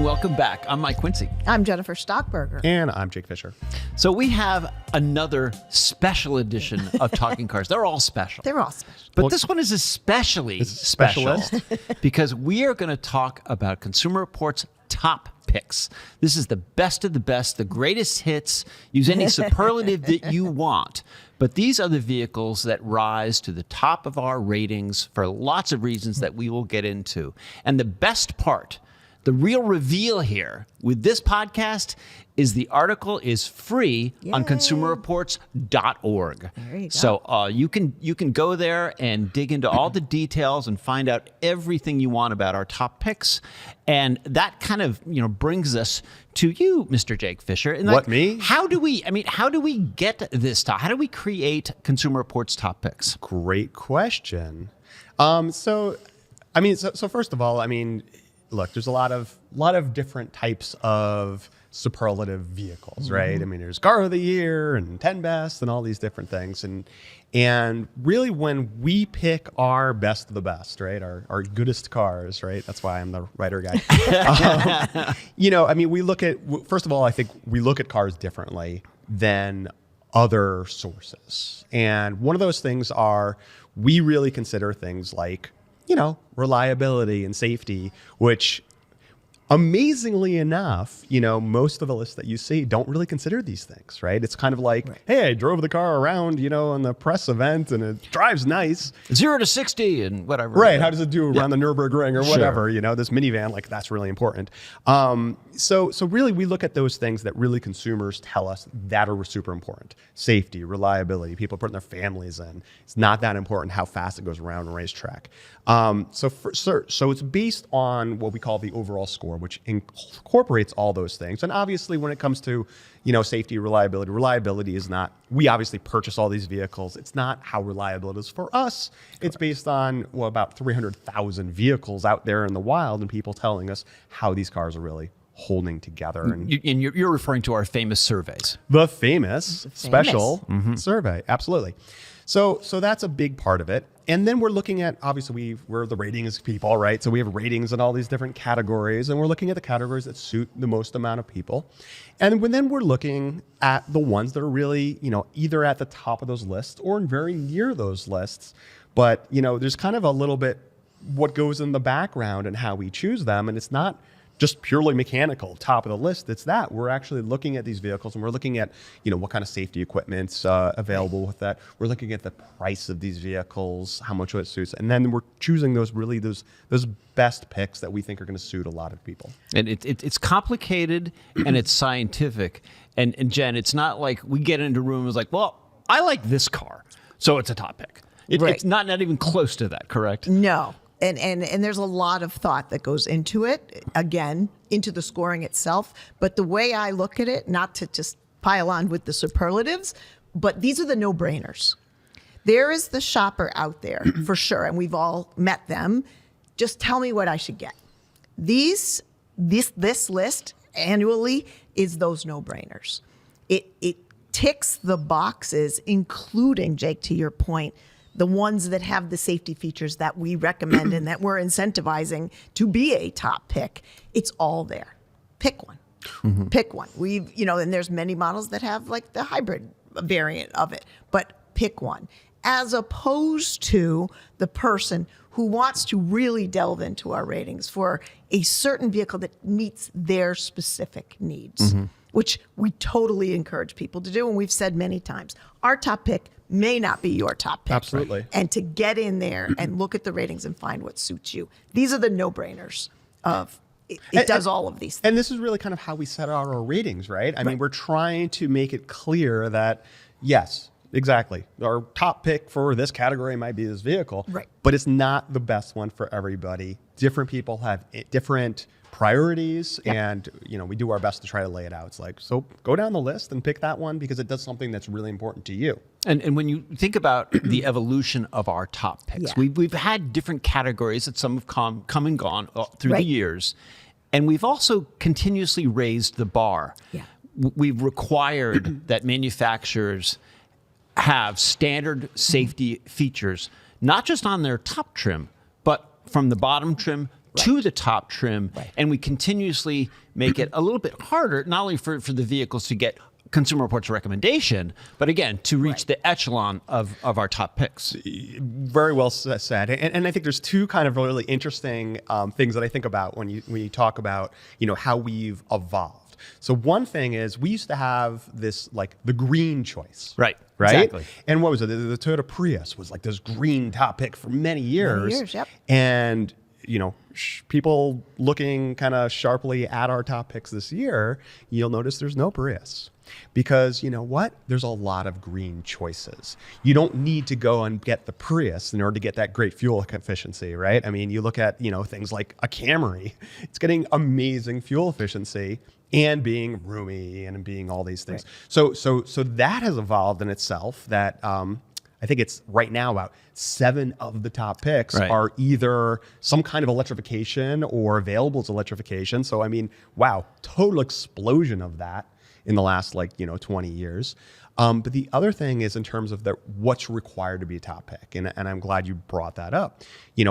welcome back. I'm Mike Quincy. I'm Jennifer Stockberger. And I'm Jake Fisher. So we have another special edition of Talking Cars. They're all special. They're all special. But this one is especially special because we are going to talk about Consumer Reports' top picks. This is the best of the best, the greatest hits. Use any superlative that you want. But these are the vehicles that rise to the top of our ratings for lots of reasons that we will get into. And the best part, the real reveal here with this podcast is the article is free on consumerreports.org. There you go. So you can go there and dig into all the details and find out everything you want about our top picks. And that kind of, brings us to you, Mr. Jake Fisher. And What, me? How do we get this top? How do we create Consumer Reports top picks? Great question. So first of all, look, there's a lot of different types of superlative vehicles, right? There's Car of the Year and 10 Best and all these different things. And really when we pick our best of the best, right? Our goodest cars, right? That's why I'm the writer guy. We look at, first of all, I think we look at cars differently than other sources. And one of those things are we really consider things like, reliability and safety, which amazingly enough, most of the lists that you see don't really consider these things, right? It's kind of like, hey, I drove the car around, on the press event and it drives nice. 0 to 60 and whatever. Right. How does it do around the Nürburgring or whatever, this minivan, that's really important. So really we look at those things that really consumers tell us that are super important. Safety, reliability, people putting their families in. It's not that important how fast it goes around a racetrack. So it's based on what we call the overall score, which incorporates all those things. And obviously when it comes to, safety, reliability is not, we obviously purchase all these vehicles. It's not how reliable it is for us. It's based on, about 300,000 vehicles out there in the wild and people telling us how these cars are really holding together. And you're referring to our famous surveys. The famous special survey. Absolutely. So that's a big part of it. And then we're looking at, obviously we're the ratings people, right? So we have ratings in all these different categories and we're looking at the categories that suit the most amount of people. And then we're looking at the ones that are really, either at the top of those lists or very near those lists. But, there's kind of a little bit what goes in the background and how we choose them. And it's not just purely mechanical, top of the list. It's that we're actually looking at these vehicles and we're looking at, what kind of safety equipment's available with that. We're looking at the price of these vehicles, how much it suits, and then we're choosing those best picks that we think are going to suit a lot of people. And it's complicated and it's scientific. And Jen, it's not like we get into rooms like, well, I like this car, so it's a top pick. It's not even close to that, correct? No. And there's a lot of thought that goes into it, again, into the scoring itself. But the way I look at it, not to just pile on with the superlatives, but these are the no-brainers. There is the shopper out there, for sure, and we've all met them. Just tell me what I should get. This list annually is those no-brainers. It ticks the boxes, including, Jake, to your point, the ones that have the safety features that we recommend and that we're incentivizing to be a top pick. It's all there. Pick one. Pick one. And there's many models that have like the hybrid variant of it, but pick one. As opposed to the person who wants to really delve into our ratings for a certain vehicle that meets their specific needs, which we totally encourage people to do. And we've said many times, our top pick may not be your top pick. Absolutely. And to get in there and look at the ratings and find what suits you. These are the no-brainers of it does all of these things. And this is really kind of how we set out our ratings, right? I mean, we're trying to make it clear that, yes, exactly, our top pick for this category might be this vehicle, but it's not the best one for everybody. Different people have different priorities, and we do our best to try to lay it out. It's like, so go down the list and pick that one because it does something that's really important to you. And when you think about the evolution of our top picks, we've had different categories that some have come and gone through the years, and we've also continuously raised the bar. We've required that manufacturers have standard safety features, not just on their top trim, but from the bottom trim to the top trim, and we continuously make it a little bit harder, not only for the vehicles to get Consumer Reports recommendation, but again, to reach the echelon of our top picks. Very well said. And I think there's two kind of really interesting things that I think about when you talk about, how we've evolved. So one thing is we used to have this, like, the green choice. Right. Exactly. And what was it? The Toyota Prius was like this green top pick for many years. Yep. And, people looking kind of sharply at our top picks this year, you'll notice there's no Prius. Because you know what? There's a lot of green choices. You don't need to go and get the Prius in order to get that great fuel efficiency, right? I mean, you look at, things like a Camry. It's getting amazing fuel efficiency and being roomy and being all these things. So that has evolved in itself. That I think it's right now about 7 of the top picks are either some kind of electrification or available as electrification. So I mean, wow, total explosion of that in the last 20 years. But the other thing is in terms of what's required to be a top pick. And I'm glad you brought that up.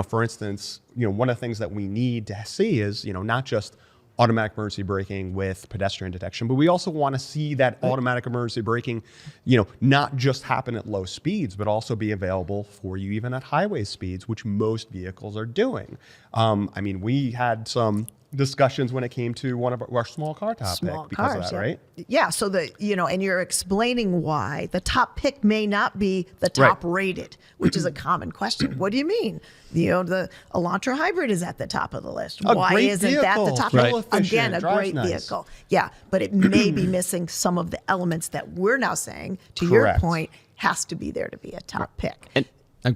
For instance, one of the things that we need to see is, not just automatic emergency braking with pedestrian detection, but we also want to see that automatic emergency braking, not just happen at low speeds, but also be available for you even at highway speeds, which most vehicles are doing. I mean, we had some discussions when it came to one of our small car top pick because of that, right? Yeah. So and you're explaining why the top pick may not be the top rated, which is a common question. What do you mean? The Elantra hybrid is at the top of the list. Why isn't that the top? Again, a great vehicle. Yeah, but it may be missing some of the elements that we're now saying, to your point, has to be there to be a top pick.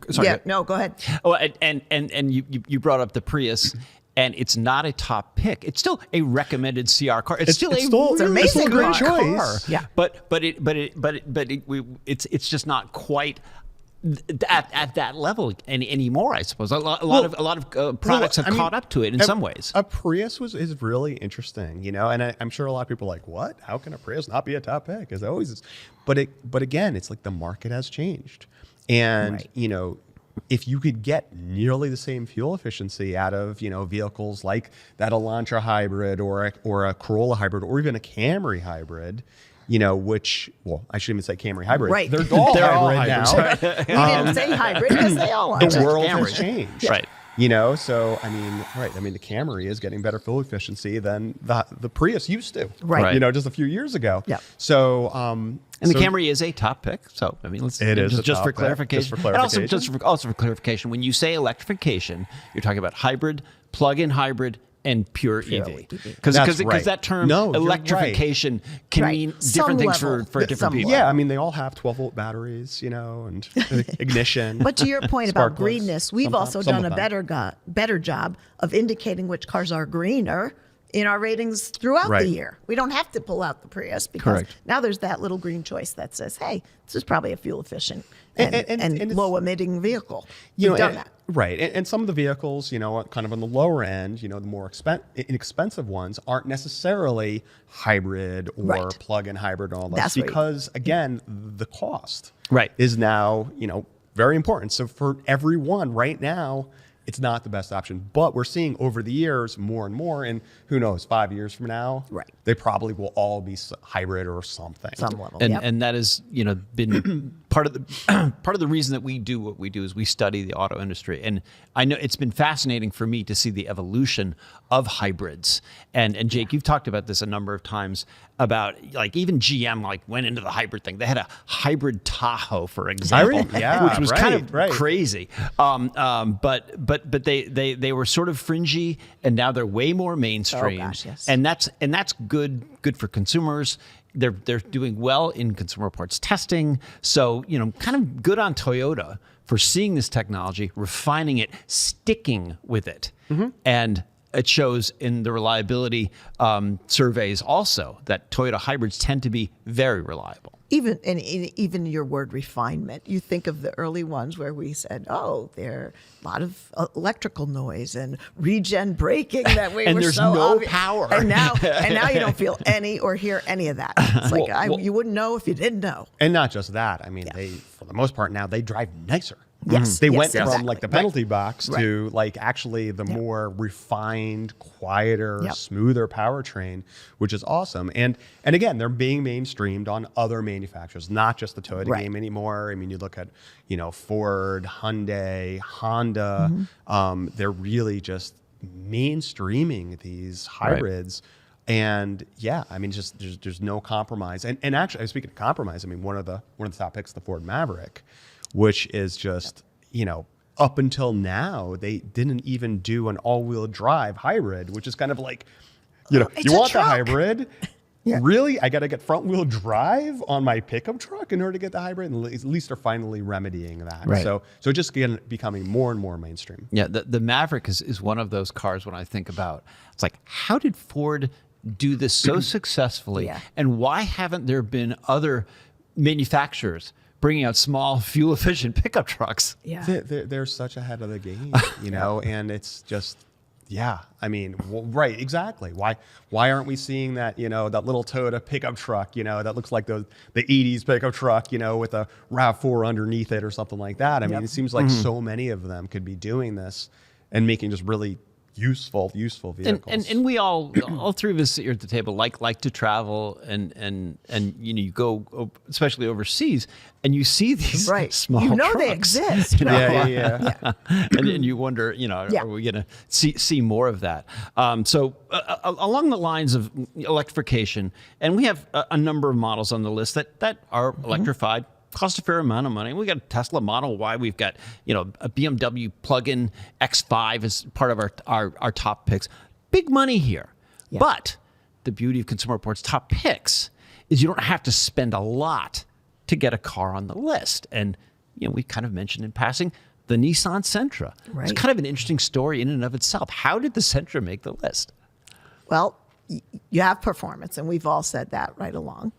Sorry. No, go ahead. Oh, and you brought up the Prius. And it's not a top pick. It's still a recommended CR car. It's still an amazing great choice. Yeah. But it's just not quite at that level anymore. I suppose a lot of products have caught up to it in some ways. A Prius is really interesting, and I'm sure a lot of people are like, what? How can a Prius not be a top pick? As always is. But again, it's like the market has changed, and if you could get nearly the same fuel efficiency out of vehicles like that Elantra hybrid or a Corolla hybrid or even a Camry hybrid, which, well, I shouldn't even say Camry hybrid. Right. They're all hybrid now. We didn't say hybrid because they all are. The world has changed. Right. So I mean, the Camry is getting better fuel efficiency than the Prius used to. Right. Just a few years ago. Yeah. So and the Camry is a top pick. So I mean, just for clarification. And also for clarification, when you say electrification, you're talking about hybrid, plug-in hybrid, and pure EV. Because that term electrification can mean different things for different people. Yeah, I mean, they all have 12-volt batteries, and ignition. But to your point about greenness, we've also done a better job of indicating which cars are greener in our ratings throughout the year. We don't have to pull out the Prius because now there's that little green choice that says, hey, this is probably a fuel efficient and low emitting vehicle. You've done that. Right. And some of the vehicles, kind of on the lower end, the more inexpensive ones aren't necessarily hybrid or plug-in hybrid and all that. That's because, again, the cost is now, very important. So for everyone right now, it's not the best option. But we're seeing over the years more and more, and who knows, 5 years from now, they probably will all be hybrid or something. Some level. And that has, been part of the reason that we do what we do is we study the auto industry. And I know it's been fascinating for me to see the evolution of hybrids. And Jake, you've talked about this a number of times about even GM went into the hybrid thing. They had a hybrid Tahoe, for example, which was kind of crazy. But they were sort of fringy, and now they're way more mainstream. Oh, gosh, yes. And that's good for consumers. They're doing well in Consumer Reports testing. So, kind of good on Toyota for seeing this technology, refining it, sticking with it. Mm-hmm. And it shows in the reliability surveys also that Toyota hybrids tend to be very reliable. Even your word refinement, you think of the early ones where we said, there are a lot of electrical noise and regen braking that we and were there's so no obvious. Power. And now you don't feel any or hear any of that. It's you wouldn't know if you didn't know. And not just that. I mean, they, for the most part now, they drive nicer. Yes. They yes, went from exactly. like the penalty box Right. to like actually the more refined, quieter, Yep. smoother powertrain, which is awesome. And again, they're being mainstreamed on other manufacturers, not just the Toyota Right. game anymore. I mean, you look at, Ford, Hyundai, Honda, they're really just mainstreaming these hybrids. And yeah, I mean, just there's no compromise. And actually, speaking of compromise, I mean, one of the top picks, the Ford Maverick, which is just, up until now, they didn't even do an all-wheel drive hybrid, which is kind of like, It's you a want truck. the hybrid? Yeah. Really? I got to get front-wheel drive on my pickup truck in order to get the hybrid? And at least they're finally remedying that. Right. So just again, becoming more and more mainstream. Yeah, the Maverick is one of those cars when I think about, it's like, how did Ford do this so successfully? Yeah. And why haven't there been other manufacturers bringing out small, fuel-efficient pickup trucks? Yeah. They're such ahead of the game, and it's just, yeah. I mean, right, exactly. Why aren't we seeing that, that little Toyota pickup truck, that looks like the 80s pickup truck, with a RAV4 underneath it or something like that? I mean, it seems like so many of them could be doing this and making just really useful vehicles. And we all three of us here at the table like to travel and you go especially overseas and you see these Right. small You know trucks, they exist. Yeah. and you wonder are we going to see more of that? So along the lines of electrification, and we have a number of models on the list that are electrified. Cost a fair amount of money. We got a Tesla Model Y. We've got a BMW plug-in X5 as part of our top picks. Big money here. Yeah. But the beauty of Consumer Reports top picks is you don't have to spend a lot to get a car on the list. And we kind of mentioned in passing the Nissan Sentra. Right. It's kind of an interesting story in and of itself. How did the Sentra make the list? Well, you have performance, and we've all said that right along.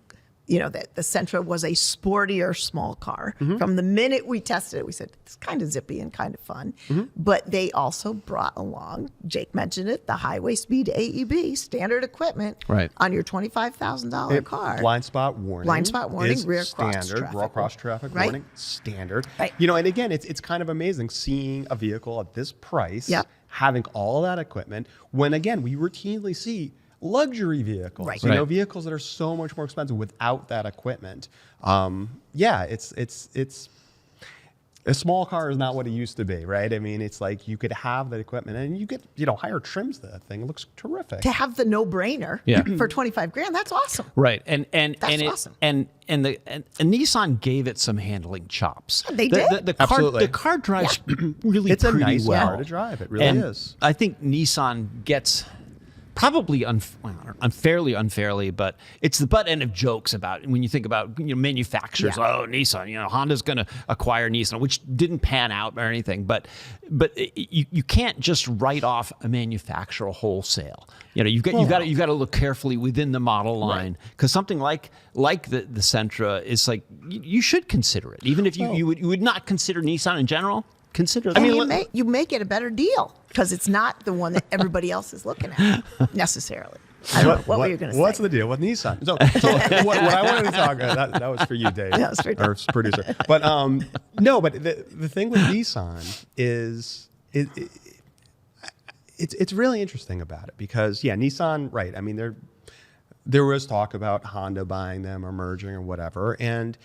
That the Sentra was a sportier small car. From the minute we tested it, we said, it's kind of zippy and kind of fun. But they also brought along, Jake mentioned it, the highway speed AEB, standard equipment on your $25,000 car. Blind spot warning. Is rear standard. Cross traffic warning. Standard. And again, it's kind of amazing seeing a vehicle at this price, having all that equipment, when again, we routinely see luxury vehicles, vehicles that are so much more expensive without that equipment. It's a small car is not what it used to be, right? I mean, it's like you could have that equipment and you get, higher trims to that thing. It looks terrific. To have the no-brainer for $25,000, that's awesome. Right, and That's awesome. And Nissan gave it some handling chops. They did. Absolutely. The car drives really It's a pretty nice well. car to drive. It really And is. I think Nissan gets probably unfairly, but it's the butt end of jokes about when you think about manufacturers. Oh, Nissan, Honda's going to acquire Nissan, which didn't pan out or anything. But you can't just write off a manufacturer wholesale. You've got to look carefully within the model line, because something like the Sentra is like you should consider it, even if you would not consider Nissan in general. Consider that. You make it a better deal because it's not the one that everybody else is looking at necessarily. I don't know. What were you going to say? What's the deal with Nissan? So what I wanted to talk about, that was for you, Dave, That was for our producer. But no, but the thing with Nissan is it's really interesting about it because Nissan, right? I mean, there was talk about Honda buying them or merging or whatever, and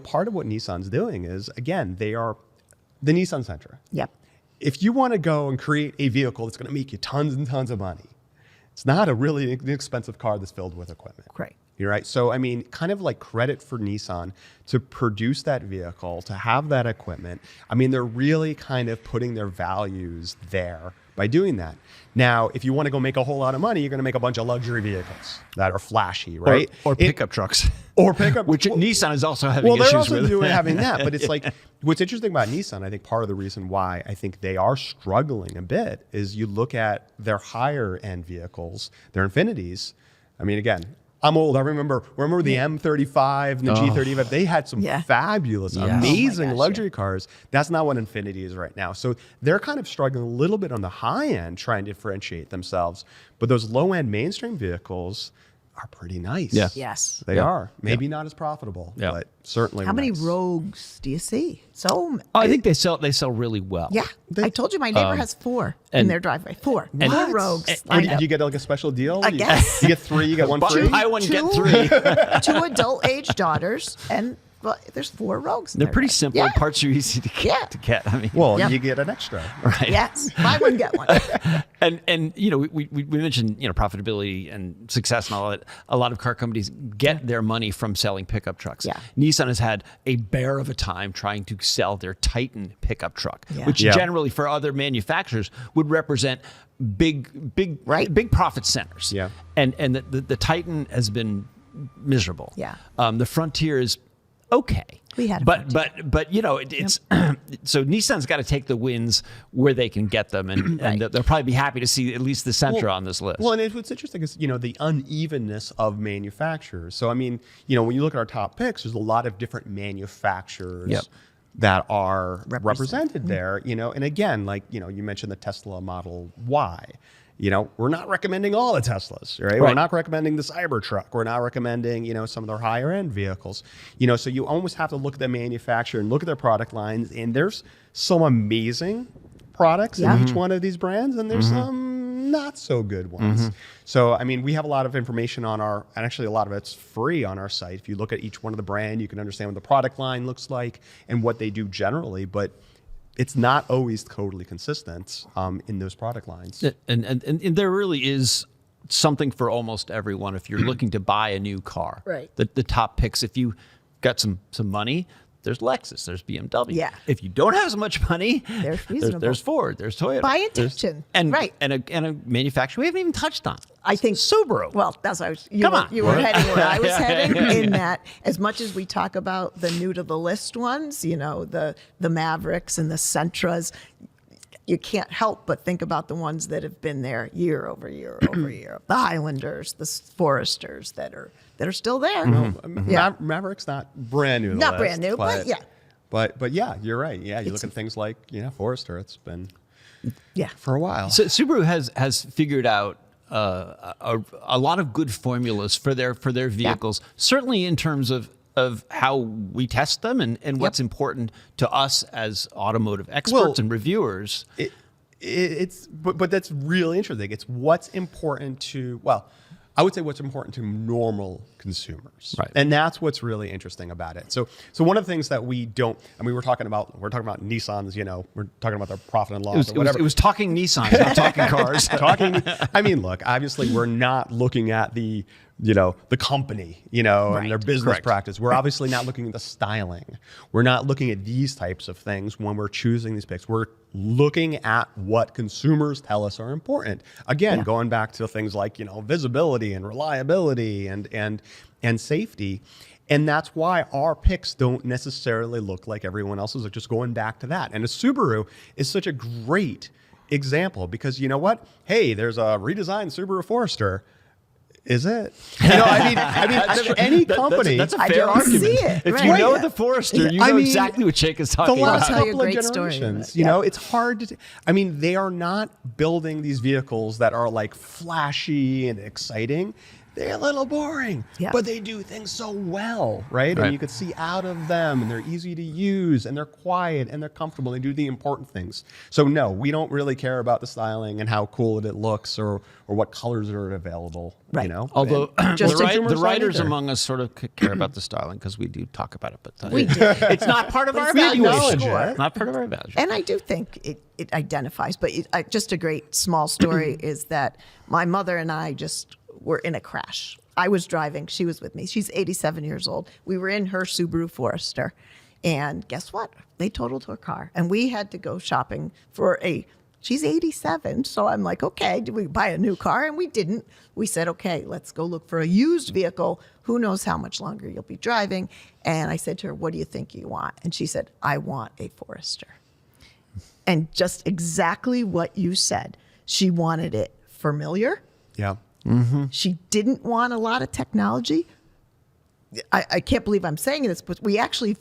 part of what Nissan's doing is, again, they are the Nissan Sentra. Yep. If you want to go and create a vehicle that's going to make you tons and tons of money, it's not a really inexpensive car that's filled with equipment. Right. You're right. So, I mean, kind of like credit for Nissan to produce that vehicle, to have that equipment. I mean, they're really kind of putting their values there by doing that. Now, if you want to go make a whole lot of money, you're going to make a bunch of luxury vehicles that are flashy, right? Or pickup trucks. Or pickup. Which Nissan is also having they're issues also with. having that. But it's like, what's interesting about Nissan, I think part of the reason why I think they are struggling a bit is you look at their higher end vehicles, their Infinities. I mean, again, I'm old. I remember the M35 and the G35. They had some fabulous, amazing luxury cars. That's not what Infiniti is right now. So they're kind of struggling a little bit on the high end, trying to differentiate themselves. But those low end mainstream vehicles are pretty nice. Yeah. Yes. They are. Maybe not as profitable, Yeah. but certainly How many nice. Rogues do you see? So I think they sell really well. yeah. I told you my neighbor has 4 in and- their driveway. 4. and- 4 Rogues. And lined did up. you get like a special deal? I guess. You get 3, you get 1 free? Buy one, get Two- 3. 2 adult age daughters, and well, there's 4 Rogues. in They're there, pretty right? simple. Yeah. Parts are easy to get. Yeah. To get. I mean, Well, Yep. you get an extra. right. Yes. Buy one, get one. And we mentioned profitability and success and all that. A lot of car companies get their money from selling pickup trucks. Yeah. Nissan has had a bear of a time trying to sell their Titan pickup truck, Yeah. which Yeah. generally for other manufacturers would represent big profit centers. Yeah. And the Titan has been miserable. Yeah. The Frontier is okay. We had a but Frontier. but it's so Nissan's got to take the wins where they can get them, and they'll probably be happy to see at least the Sentra on this list. Well, and what's interesting is, the unevenness of manufacturers. So, I mean, when you look at our top picks, there's a lot of different manufacturers Yep. that are Represented. represented there, and again, like, you mentioned the Tesla Model Y. We're not recommending all the Teslas, right? We're Right. not recommending the Cybertruck. We're not recommending, some of their higher end vehicles. So you almost have to look at the manufacturer and look at their product lines. And there's some amazing products Yeah. in each one of these brands, and there's some not so good ones. So, I mean, we have a lot of information on and actually a lot of it's free on our site. If you look at each one of the brand, you can understand what the product line looks like and what they do generally. But it's not always totally consistent in those product lines. And there really is something for almost everyone if you're looking to buy a new car. Right. The top picks, if you got some money, there's Lexus, there's BMW. Yeah. If you don't have as much money, There's reasonable. there's Ford, there's Toyota. By there's- intention. And, Right. and a manufacturer we haven't even touched on. I think Subaru. Well, that's what I was. Come on. You were heading where I was Yeah. heading. In that, as much as we talk about the new to the list ones, the Mavericks and the Sentras, you can't help but think about the ones that have been there year over year over year. The Highlanders, the Foresters that are still there. Yeah. Maverick's not brand new. To the Not list, brand new, but yeah. But yeah, you're right. Yeah, you look at things like Forester. It's been Yeah. for a while. So Subaru has figured out a lot of good formulas for their vehicles, certainly in terms of how we test them and what's important to us as automotive experts and reviewers. But that's really interesting. It's what's important to, I would say what's important to normal consumers. Right. And that's what's really interesting about it. So one of the things that we don't, I mean, we're talking about Nissans, we're talking about their profit and loss or whatever. It was talking Nissans, not talking cars. I mean, look, obviously we're not looking at the company, and their business Correct. practice. We're obviously not looking at the styling. We're not looking at these types of things when we're choosing these picks. We're looking at what consumers tell us are important. Again, going back to things like, visibility and reliability and safety. And that's why our picks don't necessarily look like everyone else's. Just going back to that. And a Subaru is such a great example because you know what? Hey, there's a redesigned Subaru Forester. Is it? I mean, out of any company, That's a I fair don't argument. see it, If right. you know Yeah. the Forester, you I know mean, exactly what Jake is the talking last tell about. you a couple of great story. generations, Yeah. it's hard to. I mean, they are not building these vehicles that are like flashy and exciting. They're a little boring, Yeah. but they do things so well, right? Right. And you could see out of them, and they're easy to use, and they're quiet, and they're comfortable. They do the important things. So no, we don't really care about the styling and how cool it looks, or what colors are available. Right. Although Just the consumers don't writers either. among us sort of care about the styling because we do talk about it, but We do. it's not part of our We acknowledge evaluation. it. Not part of our evaluation. And I do think it identifies, but just a great small story is that my mother and I just were in a crash. I was driving. She was with me. She's 87 years old. We were in her Subaru Forester. And guess what? They totaled her car. And we had to go shopping for she's 87. So I'm like, okay, did we buy a new car? And we didn't. We said, okay, let's go look for a used vehicle. Who knows how much longer you'll be driving? And I said to her, what do you think you want? And she said, I want a Forester. And just exactly what you said. She wanted it familiar. Yeah. She didn't want a lot of technology. I can't believe I'm saying this, but we actually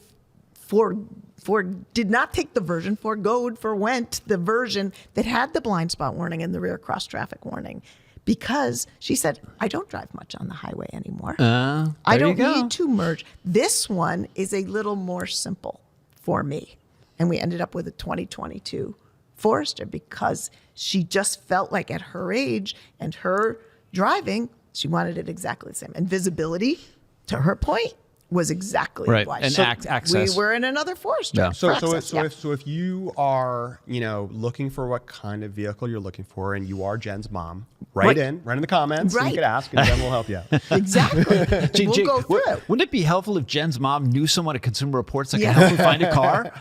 did not take the version, forwent the version that had the blind spot warning and the rear cross traffic warning because she said, I don't drive much on the highway anymore. There I you don't go. need to merge. This one is a little more simple for me. And we ended up with a 2022 Forester because she just felt like at her age and her driving, she wanted it exactly the same. And visibility, to her point, was exactly Right. why. And So access. we were in another Forester. Yeah. So, for access, yeah. if you are, looking for what kind of vehicle you're looking for, and you are Jen's mom, write in the comments. Right. You can ask, and Jen will help you out. Exactly. We'll Jake, go through it. wouldn't it be helpful if Jen's mom knew someone at Consumer Reports that could help her find a car?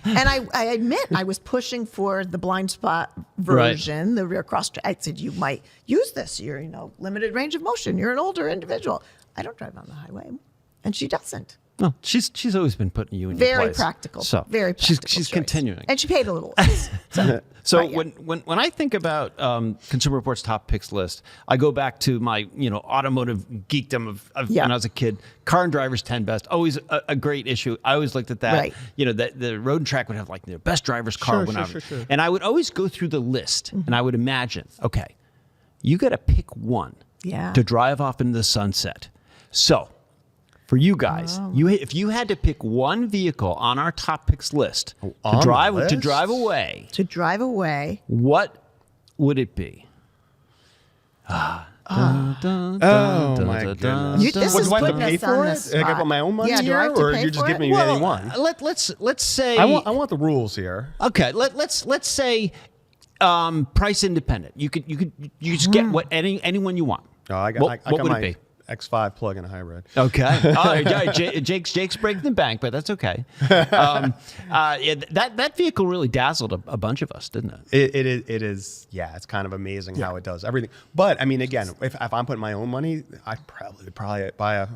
And I admit I was pushing for the blind spot version, the rear cross. I said, you might use this. You're, limited range of motion. You're an older individual. I don't drive on the highway. And she doesn't. No, she's always been putting you in your Very place. practical. So Very practical. she's choice. continuing. And she paid a little less. So But, yeah. when I think about Consumer Reports top picks list, I go back to my automotive geekdom of when I was a kid. Car and Drivers 10 Best, always a great issue. I always looked at that. Right. The Road and Track would have like the best driver's car. Sure. And I would always go through the list and I would imagine, okay, you got to pick one Yeah. to drive off into the sunset. So for you guys, if you had to pick one vehicle on our top picks list on to the drive list? away, To drive away. what would it be? Oh my goodness. This What, is do I have to putting pay us on for the it? I got to spot. put my own money Yeah, do I here, have to or pay you're just for giving it? me any one? Let's say I want the rules here. okay. Let's say price independent. You just get what anyone you want. Oh, I got what would my it be? X5 plug-in hybrid. Okay. Jake's breaking the bank, but that's okay. That vehicle really dazzled a bunch of us, didn't it? It is. Yeah, it's kind of amazing how it does everything. But I mean, again, if I'm putting my own money, I'd probably buy a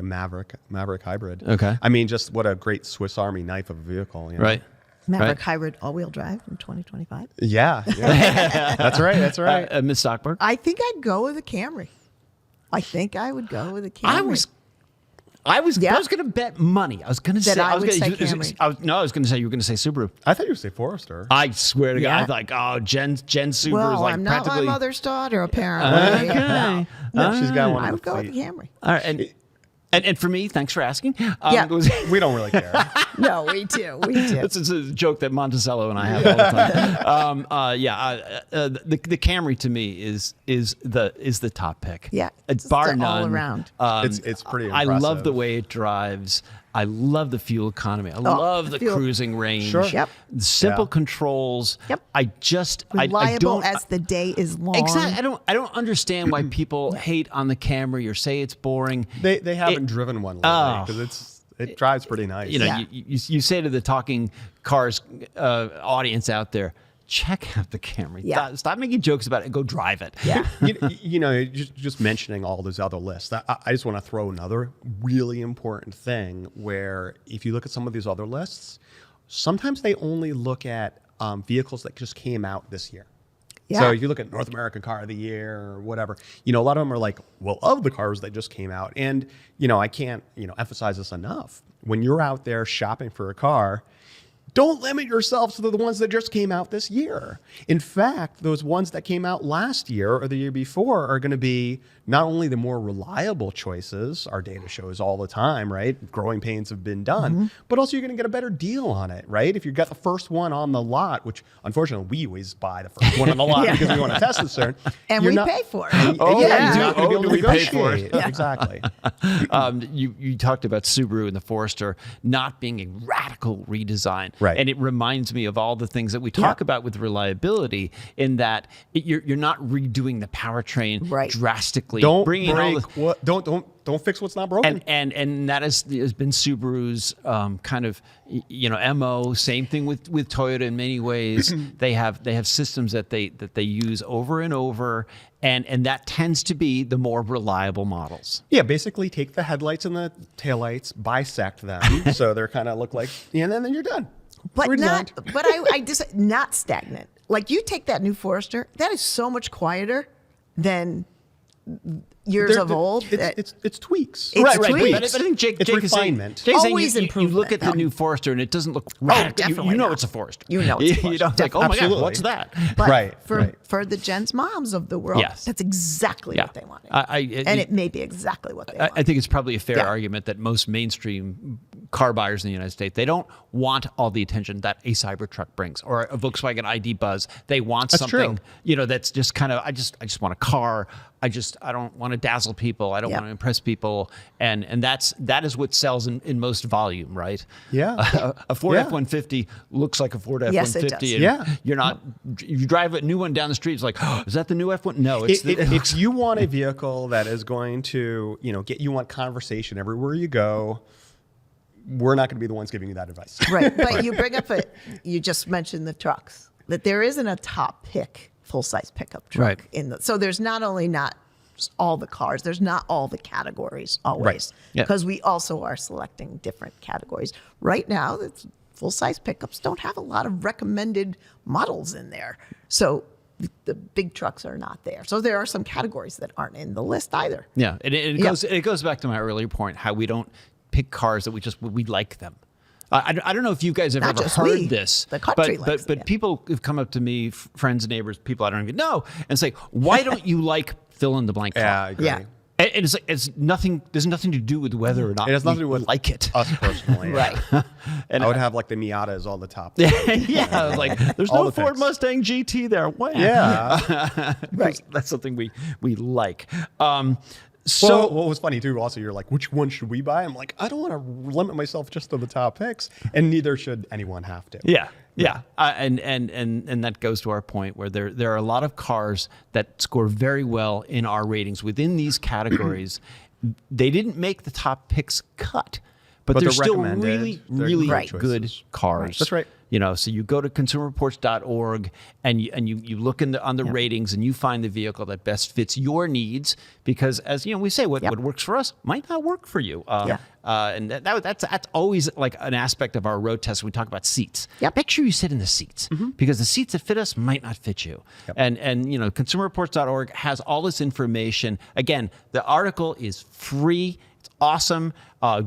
Maverick hybrid. Okay. I mean, just what a great Swiss Army knife of a vehicle. Right. Maverick hybrid all-wheel drive in 2025. Yeah. That's right. That's right. Miss Stockberg? I think I'd go with a Camry. I think I would go with a Camry. I was Yeah. going to bet money. I was going to say. I would was say gonna, Camry. I was going to say you were going to say Subaru. I thought you would say Forester. I swear to God, Yeah. I was like, oh, Jen Subaru is Well, like I'm not my practically. mother's daughter, apparently. Okay. No, she's got one I in would the go with fleet. the Camry. All right, and for me, thanks for asking. Yeah. We don't really care. No, we do. We do. This is a joke that Monticello and I have all the time. The Camry to me is the top pick. Yeah, it's it's bar all none. around. It's pretty I love impressive. the way it drives. I love the fuel economy. I love the fuel- cruising range. Sure. Yep. The simple Yeah. controls. Yep. I just Reliable I don't as the day is long. exactly. I don't understand why people hate on the Camry or say it's boring. They haven't driven one lately because it drives pretty nice. You know, Yeah. you say to the talking cars audience out there, check out the Camry. Yeah. Stop making jokes about it and go drive it. Yeah. just mentioning all those other lists. I just want to throw another really important thing where if you look at some of these other lists, sometimes they only look at vehicles that just came out this year. Yeah. So if you look at North American Car of the Year or whatever, a lot of them are like, well, of the cars that just came out. And, I can't, emphasize this enough. When you're out there shopping for a car, don't limit yourself to the ones that just came out this year. In fact, those ones that came out last year or the year before are going to be not only the more reliable choices, our data shows all the time, right? Growing pains have been done, but also you're going to get a better deal on it, right? If you got the first one on the lot, which unfortunately we always buy the first one on the lot because we want to test the cert. And you're we not- pay for it. Yeah, Yeah. you're not going to be able to do we pay for it? negotiate. Exactly. You talked about Subaru and the Forester not being a radical redesign. Right. And it reminds me of all the things that we talk about with reliability in that you're not redoing the powertrain Right. drastically. Don't bringing all break the- what. Don't fix what's not broken. and that has been Subaru's kind of MO. Same thing with Toyota in many ways. they have systems that they use over and over, and that tends to be the more reliable models. Yeah, basically take the headlights and the taillights, bisect them so they're kind of look like, and then you're done. But Redesigned. I just not stagnant. Like you take that new Forester, that is so much quieter than years of old. It's tweaks. It's Right. tweaks. But I think Jake It's is saying, refinement. Jake's saying Always you improvement. look at the new Forester and it doesn't look right. definitely you know not. it's a Forester. You know it's a You Forester. don't think, oh my God, Absolutely. what's that? But Right. for the Jen's moms of the world, Yes. that's exactly Yeah. what they wanted. And it may be exactly what they want. I think it's probably a fair Yeah. argument that most mainstream car buyers in the United States, they don't want all the attention that a Cybertruck brings or a Volkswagen ID Buzz. They want That's something, true. that's just kind of, I just want a car. I don't want to dazzle people. I don't Yeah. want to impress people. And that is what sells in most volume, right? Yeah. A Ford Yeah. F-150 looks like a Ford Yes, it F-150. does. And Yeah. you're not, you drive a new one down the street, it's like, oh, is that the new F-1? No, it's If you want a vehicle that is going to, get you want conversation everywhere you go, we're not going to be the ones giving you that advice. Right. But you bring up you just mentioned the trucks, that there isn't a top pick full-size pickup truck Right. so there's not only not all the cars, there's not all the categories always, Right. Yeah. because we also are selecting different categories. Right now, full-size pickups don't have a lot of recommended models in there. So the big trucks are not there. So there are some categories that aren't in the list either. Yeah, it Yeah. goes back to my earlier point, how we don't pick cars that we like them. I don't know if you guys have Not ever just heard we, this, the country but likes them, yeah. people have come up to me, friends, neighbors, people I don't even know, and say, "Why don't you like fill in the blank car?" Yeah, I agree. Yeah. And it's like it's nothing. There's nothing to do with whether or not It has nothing to do we with like it. us personally. Right. And I would have like the Miatas all the top. yeah, I was like there's All no the Ford picks. Mustang GT there. Wow. Yeah. Right. That's something we like. So So what was funny too, also you're like, which one should we buy? I'm like, I don't want to limit myself just to the top picks, and neither should anyone have to. Yeah. And that goes to our point where there are a lot of cars that score very well in our ratings within these categories. They didn't make the top picks cut, but they're they're still recommended. They're really great good choices. cars. That's right. So you go to consumerreports.org and you look on the ratings and you find the vehicle that best fits your needs, because as we say, what works for us might not work for you. And that's always like an aspect of our road test. We talk about seats. Yep. Make sure you sit in the seats, because the seats that fit us might not fit you. Yep. And consumerreports.org has all this information. Again, the article is free. It's awesome.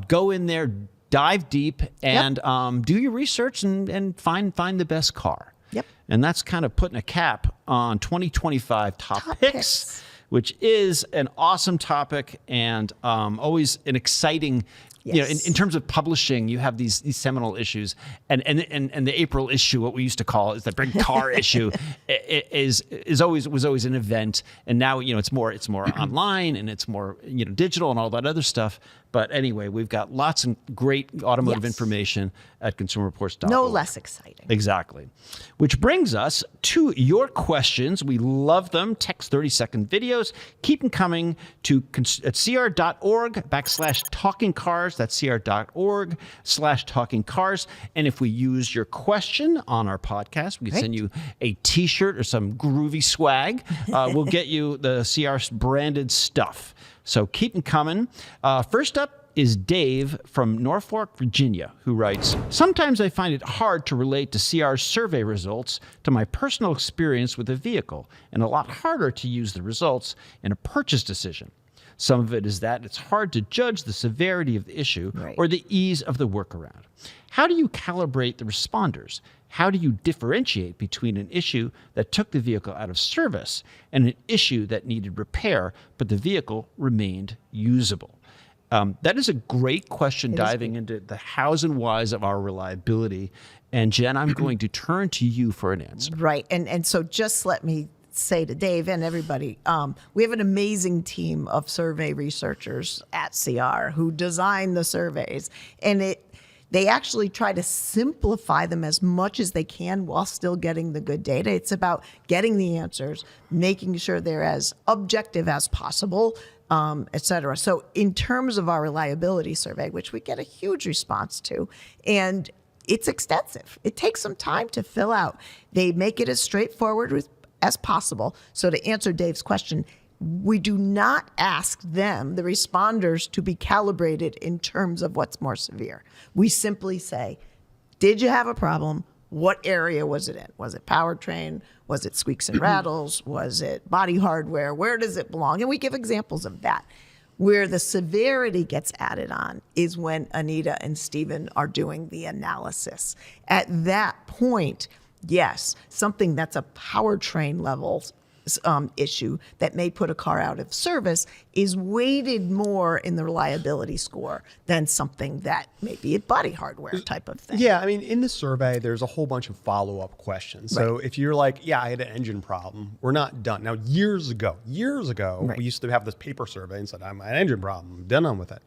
Go in there, dive deep, and do your research and find the best car. Yep. And that's kind of putting a cap on 2025 top picks, which is an awesome topic and always an exciting. Yes. In terms of publishing, you have these seminal issues, and the April issue, what we used to call is the big car issue, was always an event, and now it's more online and it's more digital and all that other stuff. But anyway, we've got lots of great automotive information at consumerreports.org. No less exciting. Exactly. Which brings us to your questions. We love them. Text 30-second videos. Keep them coming to at cr.org/talking cars. That's cr.org/talking cars. And if we use your question on our podcast, we can send you a t-shirt or some groovy swag. We'll get you the CR branded stuff. So keep them coming. First up is Dave from Norfolk, Virginia, who writes, "Sometimes I find it hard to relate to CR's survey results to my personal experience with a vehicle, and a lot harder to use the results in a purchase decision. Some of it is that it's hard to judge the severity of the issue or the ease of the workaround. How do you calibrate the responders? How do you differentiate between an issue that took the vehicle out of service and an issue that needed repair, but the vehicle remained usable?" That is a great question, diving into the hows and whys of our reliability. And Jen, I'm going to turn to you for an answer. Right. And so just let me say to Dave and everybody, we have an amazing team of survey researchers at CR who design the surveys. And they actually try to simplify them as much as they can while still getting the good data. It's about getting the answers, making sure they're as objective as possible, et cetera. So in terms of our reliability survey, which we get a huge response to, and it's extensive. It takes some time to fill out. They make it as straightforward as possible. So to answer Dave's question, we do not ask them, the responders, to be calibrated in terms of what's more severe. We simply say, did you have a problem? What area was it in? Was it powertrain? Was it squeaks and rattles? Was it body hardware? Where does it belong? And we give examples of that. Where the severity gets added on is when Anita and Stephen are doing the analysis. At that point, yes, something that's a powertrain level issue that may put a car out of service is weighted more in the reliability score than something that may be a body hardware type of thing. Yeah, I mean, in the survey, there's a whole bunch of follow-up questions. So if you're like, yeah, I had an engine problem, we're not done. Now, years ago, we used to have this paper survey and said, I have an engine problem, I'm done with it.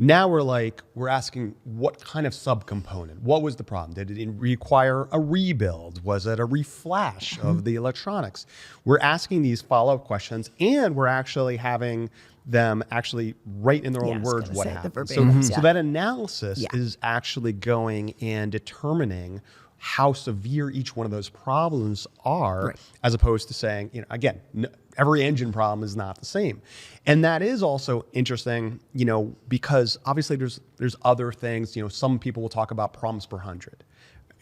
Now we're asking what kind of subcomponent? What was the problem? Did it require a rebuild? Was it a reflash of the electronics? We're asking these follow-up questions, and we're actually having them actually write in their own words what happened. So that analysis is actually going and determining how severe each one of those problems are, as opposed to saying, again, every engine problem is not the same. And that is also interesting, because obviously there's other things, some people will talk about problems per 100.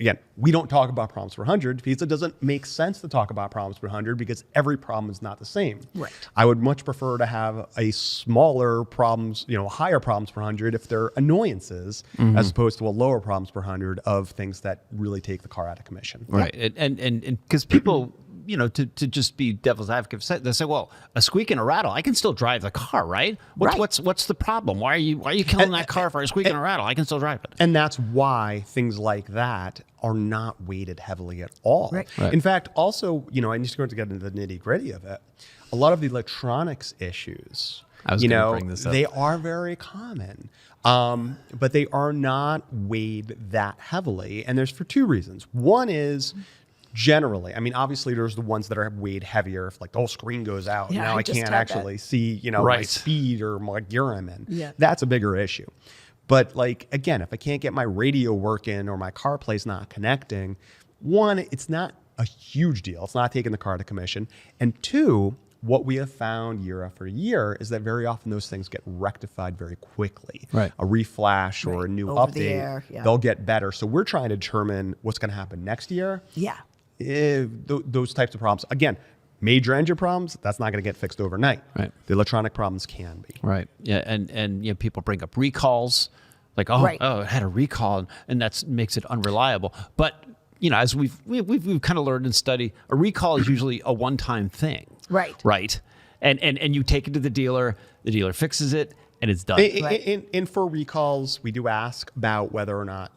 Again, we don't talk about problems per 100 because it doesn't make sense to talk about problems per 100 because every problem is not the same. Right. I would much prefer to have a smaller problems, higher problems per 100 if they're annoyances, as opposed to a lower problems per 100 of things that really take the car out of commission. Right. And because people, to just be devil's advocate, they say, well, a squeak and a rattle, I can still drive the car, right? What's the problem? Why are you killing that car for a squeak and a rattle? I can still drive it. And that's why things like that are not weighted heavily at all. Right. In fact, also, I need to go to get into the nitty gritty of it. A lot of the electronics issues, I was gonna bring this up. they are very common. But they are not weighed that heavily. And there's for two reasons. One is, generally, I mean, obviously there's the ones that are weighed heavier. If like the whole screen goes out, Yeah, now I I just can't had actually see, my speed or what gear I'm in. Yeah. That's a bigger issue. But like, again, if I can't get my radio working or my CarPlay's not connecting, one, it's not a huge deal. It's not taking the car to commission. And two, what we have found year after year is that very often those things get rectified very quickly. Right. A reflash or a new Over the update, air, they'll get better. So we're trying to determine what's going to happen next year. Yeah. Those types of problems. Again, major engine problems, that's not going to get fixed overnight. Right. The electronic problems can be. Right. Yeah. And people bring up recalls, like, oh, it had a recall, and that makes it unreliable. But as we've kind of learned and studied, a recall is usually a one-time thing. Right. Right. And you take it to the dealer fixes it, and it's done. And for recalls, we do ask about whether or not,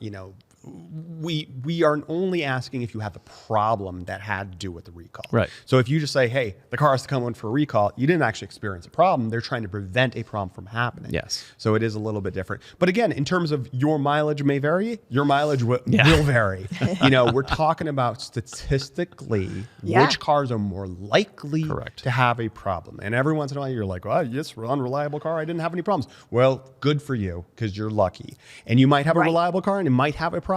we are only asking if you have a problem that had to do with the recall. Right. So if you just say, hey, the car has to come in for a recall, you didn't actually experience a problem. They're trying to prevent a problem from happening. Yes. So it is a little bit different. But again, in terms of your mileage may vary, your mileage will vary. We're talking about statistically which cars are more likely to have a problem. And every once in a while you're like, well, yes, unreliable car, I didn't have any problems. Well, good for you because you're lucky. And you might have a reliable car and it might have a problem.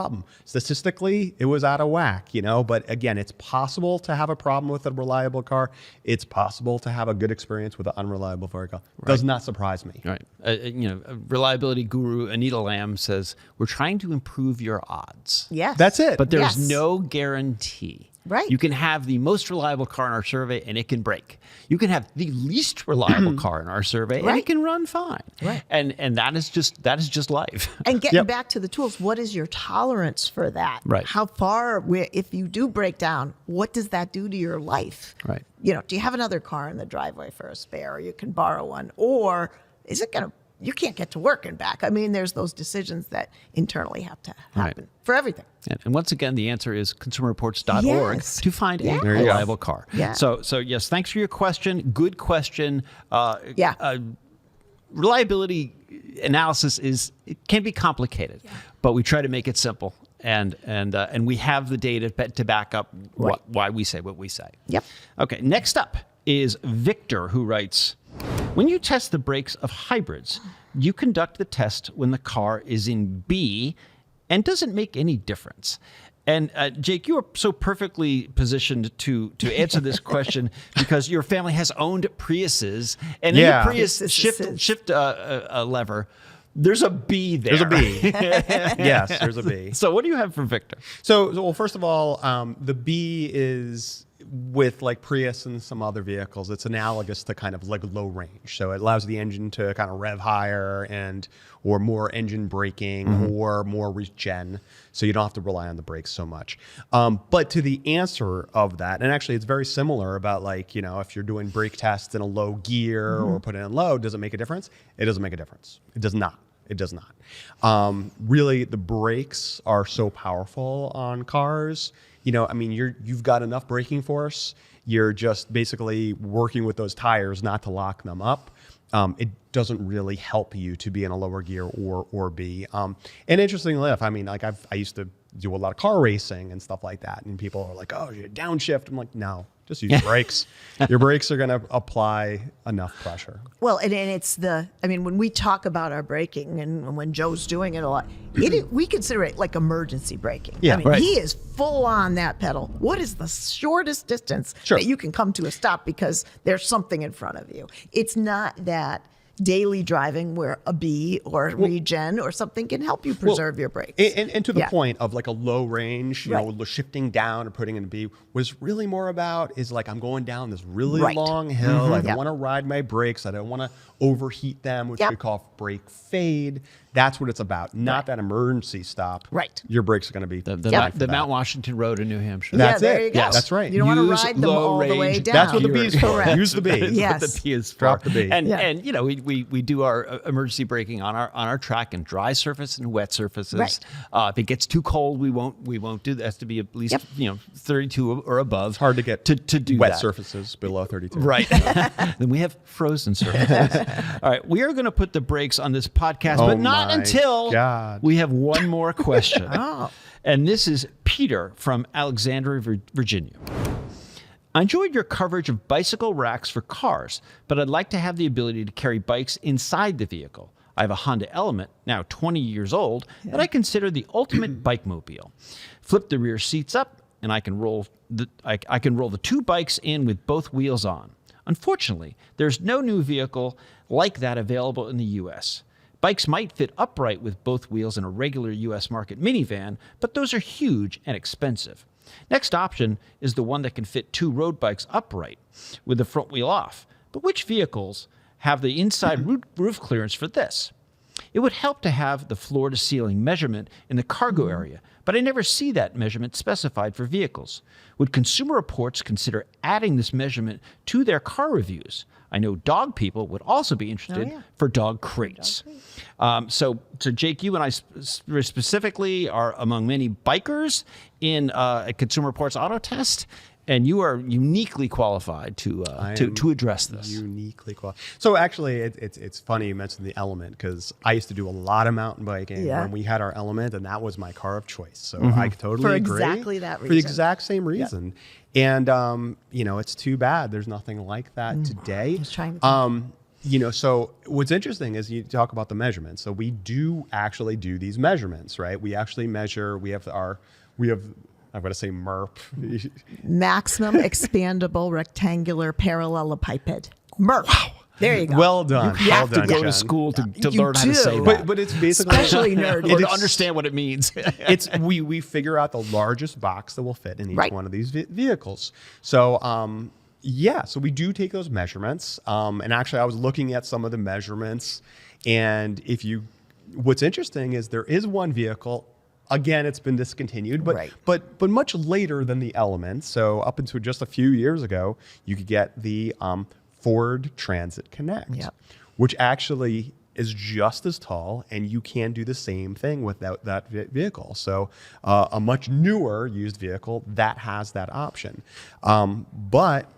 Statistically, it was out of whack, but again, it's possible to have a problem with a reliable car. It's possible to have a good experience with an unreliable vehicle. Does not surprise me. Right. Reliability guru Anita Lamb says, we're trying to improve your odds. Yes. That's it. But there's no guarantee. Right. You can have the most reliable car in our survey and it can break. You can have the least reliable car in our survey and it can run fine. Right. And that is just life. And getting back to the tools, what is your tolerance for that? Right. How far, if you do break down, what does that do to your life? Right. Do you have another car in the driveway for a spare, or you can borrow one, or is it going to, you can't get to work and back? I mean, there's those decisions that internally have to happen for everything. And once again, the answer is consumerreports.org to find a reliable car. Yeah. So yes, thanks for your question. Good question. Reliability analysis it can be complicated, but we try to make it simple. And we have the data to back up why we say what we say. Yep. Okay, next up is Victor, who writes, when you test the brakes of hybrids, you conduct the test when the car is in B and doesn't make any difference. And Jake, you are so perfectly positioned to answer this question because your family has owned Priuses, and in the Prius shift lever, There's a B there. There's a B. Yes, there's a B. So what do you have for Victor? So well, first of all, the B is with like Prius and some other vehicles. It's analogous to kind of like low range. So it allows the engine to kind of rev higher or more engine braking or more regen. So you don't have to rely on the brakes so much. But to the answer of that, and actually it's very similar about like, if you're doing brake tests in a low gear or put it in low, does it make a difference? It doesn't make a difference. It does not. It does not. Really, the brakes are so powerful on cars. You've got enough braking force. You're just basically working with those tires not to lock them up. It doesn't really help you to be in a lower gear or be. And interestingly enough, I used to do a lot of car racing and stuff like that. And people are like, oh, you downshift. I'm like, no, just use brakes. Your brakes are going to apply enough pressure. Well, and it's when we talk about our braking and when Joe's doing it a lot, we consider it like emergency braking. Yeah, he is full on that pedal. What is the shortest distance that you can come to a stop because there's something in front of you? It's not that daily driving where a B or regen or something can help you preserve your brakes. And to the point of like a low range, shifting down or putting in a B, what it's really more about is like I'm going down this really long hill. I don't want to ride my brakes. I don't want to overheat them, which we call brake fade. That's what it's about, not that emergency stop. Right. Your brakes are going to be the Mount Washington Road in New Hampshire. That's there it. you go. Yes. That's right. You don't want to ride them all the way down. That's what the B is for. Use the B. Yes. What the B is for. Drop the B. And we do our emergency braking on our track in dry surface and wet surfaces. Right. If it gets too cold, we won't do that. It has to be at least 32 or above. It's hard to get to do wet that. surfaces below 32. Right. Then we have frozen surfaces. All right. We are going to put the brakes on this podcast, but not until we have one more question. And this is Peter from Alexandria, Virginia. I enjoyed your coverage of bicycle racks for cars, but I'd like to have the ability to carry bikes inside the vehicle. I have a Honda Element, now 20 years old, that I consider the ultimate bike mobile. Flip the rear seats up, and I can roll the two bikes in with both wheels on. Unfortunately, there's no new vehicle like that available in the U.S. Bikes might fit upright with both wheels in a regular U.S. market minivan, but those are huge and expensive. Next option is the one that can fit two road bikes upright with the front wheel off. But which vehicles have the inside roof clearance for this? It would help to have the floor-to-ceiling measurement in the cargo area, but I never see that measurement specified for vehicles. Would Consumer Reports consider adding this measurement to their car reviews? I know dog people would also be interested for dog crates. So Jake, you and I specifically are among many bikers in a Consumer Reports auto test, and you are uniquely qualified to address this. Uniquely qualified. So actually, it's funny you mentioned the Element because I used to do a lot of mountain biking when we had our Element, and that was my car of choice. So I totally agree. For exactly that reason. For the exact same reason. Yeah. And it's too bad there's nothing like that today. I was trying to So what's interesting is you talk about the measurements. So we do actually do these measurements, right? We actually measure. We have I'm going to say MERP. Maximum expandable rectangular parallelepiped. MERP. Wow. There you go. Well done. You have to go Jen. to school to learn how to say that. But it's basically especially nerds or to understand what it means. We figure out the largest box that will fit in each one of these vehicles. So so we do take those measurements. And actually, I was looking at some of the measurements, and what's interesting is there is one vehicle. Again, it's been discontinued, but much later than the Element. So up until just a few years ago, you could get the Ford Transit Connect, which actually is just as tall, and you can do the same thing with that vehicle. So a much newer used vehicle that has that option. But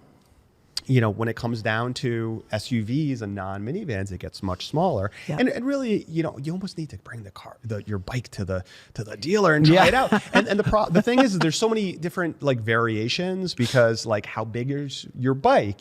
when it comes down to SUVs and non-minivans, it gets much smaller. Yeah. And really, you almost need to bring your bike to the dealer and try it out. And the thing is there's so many different variations because how big is your bike?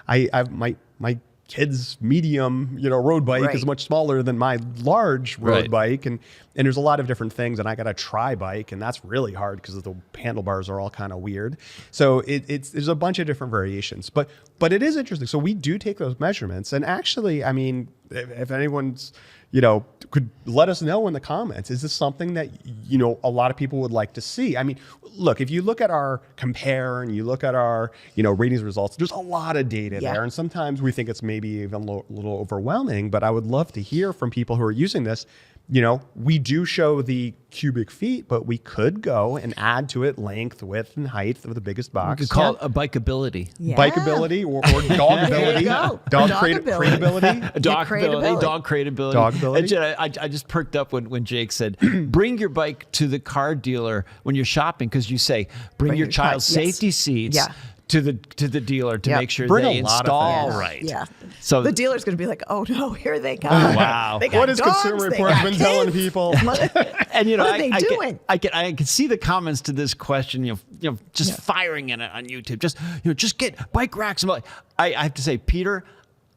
My kid's medium, road bike is much smaller than my large road bike. And there's a lot of different things. And I got a tri-bike, and that's really hard because the handlebars are all kind of weird. So there's a bunch of different variations. But but it is interesting. So we do take those measurements, and actually, I mean, if anyone's, could let us know in the comments, is this something that, a lot of people would like to see? I mean, look, if you look at our compare and you look at our, ratings results, there's a lot of data there. And sometimes we think it's maybe even a little overwhelming, but I would love to hear from people who are using this. We do show the cubic feet, but we could go and add to it length, width, and height of the biggest box. You could call it a bikeability. Yeah. Bikeability or dogability. Dog crateability. Dog crateability. Dogability. And Jen, I just perked up when Jake said, bring your bike to the car dealer when you're shopping, because you say, bring your child's safety seats. Yeah. To the dealer to make sure Bring they a lot of install things. right. Yeah. So the dealer's going to be like, oh no, here they come. Wow. They got What has dogs, Consumer they Reports got been kids. telling people? and What are they doing? I can see the comments to this question, just firing in it on YouTube. Just get bike racks. I have to say, Peter,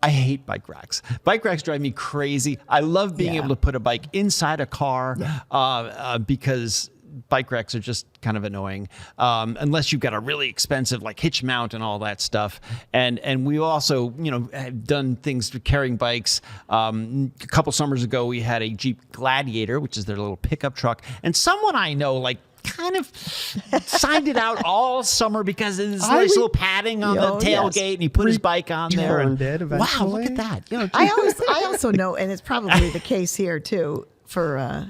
I hate bike racks. Bike racks drive me crazy. I love being able to put a bike inside a car because bike racks are just kind of annoying unless you've got a really expensive like hitch mount and all that stuff. And we also have done things for carrying bikes. A couple summers ago we had a Jeep Gladiator, which is their little pickup truck, and someone I know kind of signed it out all summer because of this nice little padding on the tailgate, and he put his bike on there. And, wow, look at that! I also know, and it's probably the case here too for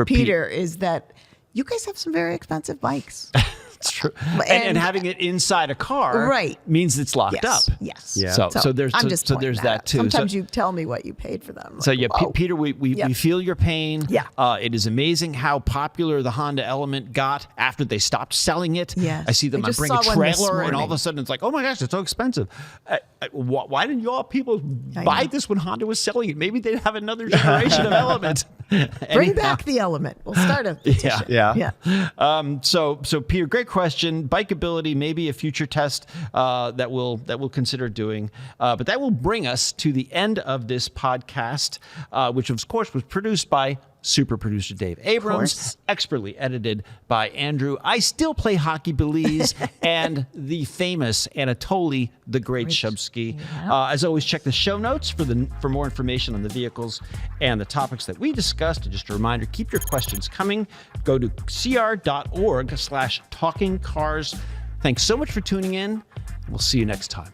Peter, is that you guys have some very expensive bikes. It's true. And having it inside a car means it's locked up. Yes. Yeah. So there's that too. Sometimes you tell me what you paid for them. So Peter, we feel your pain. Yeah. It is amazing how popular the Honda Element got after they stopped selling it. Yes. I see them I bring a trailer, and all of a sudden it's like, oh my gosh, it's so expensive. Why didn't you all people buy this when Honda was selling it? Maybe they'd have another generation of Element. Bring back the Element. We'll start a petition. Yeah. So Peter, great question. Bikeability, maybe a future test that we'll consider doing. But that will bring us to the end of this podcast, which of course was produced by super producer Dave Abrams, expertly edited by Andrew. I still play hockey Belize and the famous Anatoly the Great Shubsky. As always, check the show notes for more information on the vehicles and the topics that we discussed. And just a reminder, keep your questions coming. Go to cr.org/talkingcars. Thanks so much for tuning in. We'll see you next time.